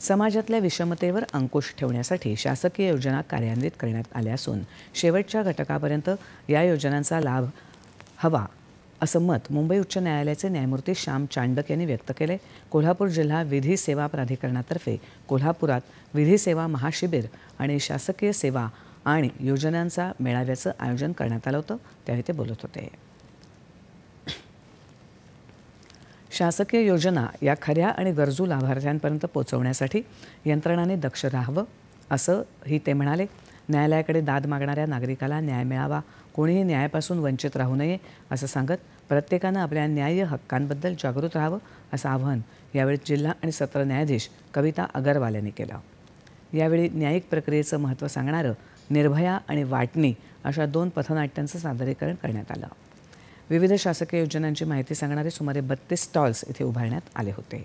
समाजातल्या विषमतेवर अंकुश ठेवण्यासाठी शासकीय योजना कार्यान्वित करण्यात आल्या असून शेवटच्या घटकापर्यंत या योजनांचा लाभ हवा असं मत मुंबई उच्च न्यायालयाचे न्यायमूर्ती श्याम चांडक यांनी व्यक्त केले। कोल्हापूर जिल्हा विधी सेवा प्राधिकरणातर्फे कोल्हापुरात विधी सेवा महाशिबिर आणि शासकीय सेवा आणि योजनांचा मेळाव्याचं आयोजन करण्यात आलं होतं, त्यावेळी ते बोलत होते। शासकीय योजना या खऱ्या आणि गरजू लाभार्थ्यांपर्यंत पोहोचवण्यासाठी यंत्रणांनी दक्ष राहावं असंही ते म्हणाले। न्यायालयाकडे दाद मागणाऱ्या नागरिकाला न्याय मिळावा, कोणीही न्यायापासून वंचित राहू नये असं सांगत प्रत्येकानं आपल्या न्याय्य हक्कांबद्दल जागृत राहावं असं आवाहन यावेळी जिल्हा आणि सत्र न्यायाधीश कविता अगरवाल यांनी केलं। यावेळी न्यायिक प्रक्रियेचं महत्त्व सांगणारं निर्भया आणि वाटणी अशा 2 पथनाट्यांचं सादरीकरण करण्यात आलं। विविध शासकीय योजनांची माहिती सांगणारे सुमारे 32 स्टॉल्स इथे उभारण्यात आले होते।